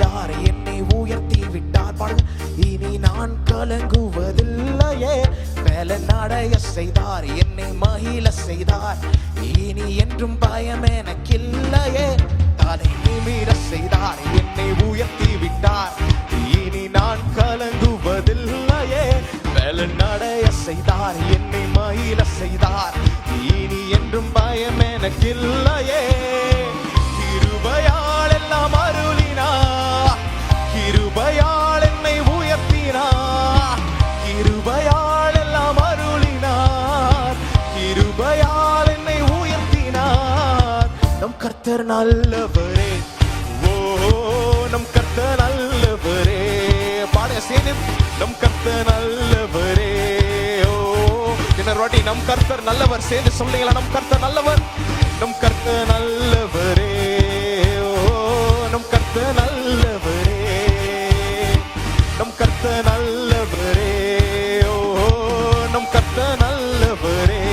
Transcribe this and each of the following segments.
செய்தார், என்னை உயர்த்தி விட்டார். பாருங்க, இனி நான் கலங்குவதில்லையே. பலன் அடைய செய்தார், என்னை மகிழ செய்தார். இனி என்றும் பயம் எனக்கில்லையே. தலை நிமிர செய்தார், என்னை உயர்த்தி விட்டார். இனி நான் கலங்குவதில்லையே. பலன் அடைய செய்தார், என்னை மகிழ செய்தார். இனி என்றும் பயம் எனக்கில்லையே. கிருபையால் எல்லாம் அருளினார், கிருபையால் என்னை உயர்த்தினார். கிருபையால் எல்லாம் அருளினார், கிருபையால் என்னை உயர்த்தினார். நம் கர்த்தர் நல்லவரே, ஓ நம் கர்த்தர் நல்லவரே. பாடுங்க சேர்ந்து, நம் கர்த்தர் நல்லவரே. ஓ இன்னொரு வாட்டி, நம் கர்த்தர் நல்லவர். சேர்ந்து சொல்லுங்களா, நம் கர்த்தர் நல்லவர், நம் கர்த்தர் நல்லவரே. ஓ நம் கர்த்தர் நல்லவரே, நம் கர்த்தர் நல்லவரே. ஓ நம் கர்த்தர் நல்லவரே.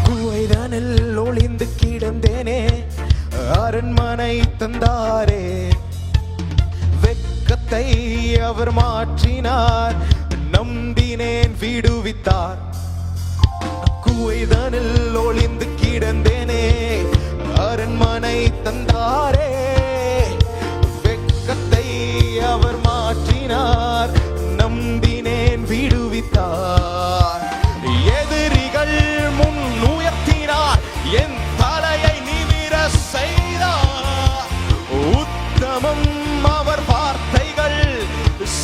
குவைதனில் ஒளிந்து கிடந்தேனே, அரண்மனை தந்தாரே. வெட்கத்தை அவர் மாற்றினார், நம்பினேன் விடுவித்தார். குவைதனில் ஒளிந்து கிடந்தேனே, அரண்மனை தந்தாரே. வெட்கத்தை அவர் மாற்றினார், நம்பினேன் விடுவித்தார். எதிரிகள் முன் உயர்த்தினார், என் தலையை நிமிர செய்தார். உத்தமம் அவர் வார்த்தைகள்,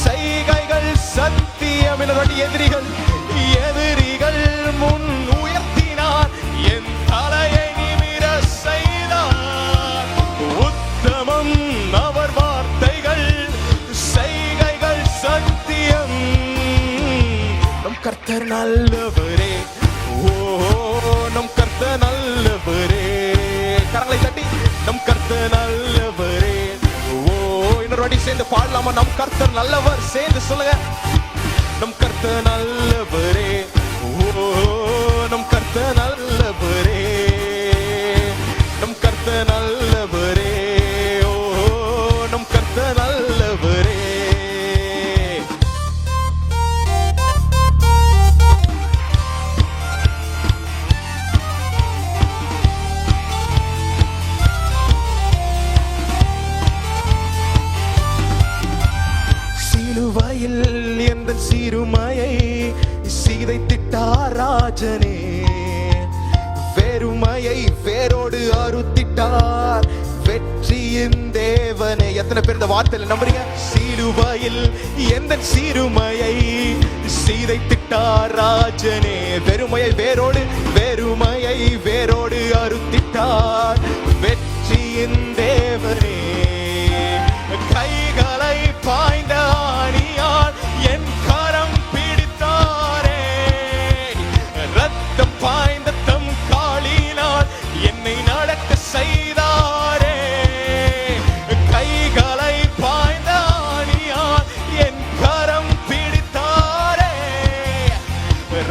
செய்கைகள் சத்தியம். எதிரிகள் எதிரிகள் முன் உயர்த்தினார், என் தலையை நிமிர செய்தார். உத்தமம் அவர் வார்த்தைகள், செய்கைகள் சத்தியம். நம் கர்த்தர் நல்லவரே, ஓ நம் கர்த்தர் நல்லவரே. கரங்களை தட்டி, நம் கர்த்தர் நல்லவரே. ஓ இன்னொரு வாட்டி சேர்ந்து பாடலாமா, நம் கர்த்தர் நல்லவர். சேர்ந்து சொல்லுங்க, நம் கர்த்தர் நல்லவரே. ஓ நம் கர்த்தர் நல்லவரே, நம் கர்த்தர் நல்லவரே. ஓ நம் கர்த்தர் நல்லவரே. சிலுவையில் எந்த சிறுமையை சீதைத்திட்டார் ராஜனே. வெறுமையை வேரோடு அறுத்திட்டார், வெற்றியின் தேவனே. எத்தனை பேர் இந்த வார்த்தையில நம்புறீங்க? சிலுவையில் எந்த சிறுமையை சீதைத்திட்டார் ராஜனே. வெறுமையை வேரோடு அறுத்திட்டார், வெற்றியின் தேவனே. கைகளை பாய்ந்த ஆணியால் என் கரம் பிடித்தாரே. ரத்தம் பாய்ந்த தம் காலினால் என்னை நடக்க செய்தாரே. கைகளை பாய்ந்த ஆணியால் என் கரம் பிடித்தாரே.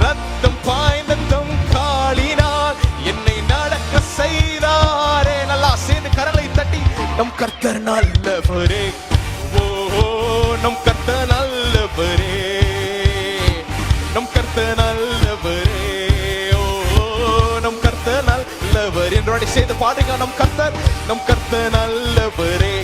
ரத்தம் பாய்ந்த தம் காலினால் என்னை நடக்க செய்தாரே. நல்லா சேர்ந்து கரங்களை தட்டி, நம் கர்த்தர் நல்லவரே. ஓ நம் கர்த்தர் நல்லவரே, நம் கர்த்தர் நல்லவரே. ஓ நம் கர்த்தர் நல்லவர். என்றோட சேர்ந்து பாடுங்க, நம் கர்த்தர் நல்லவரே.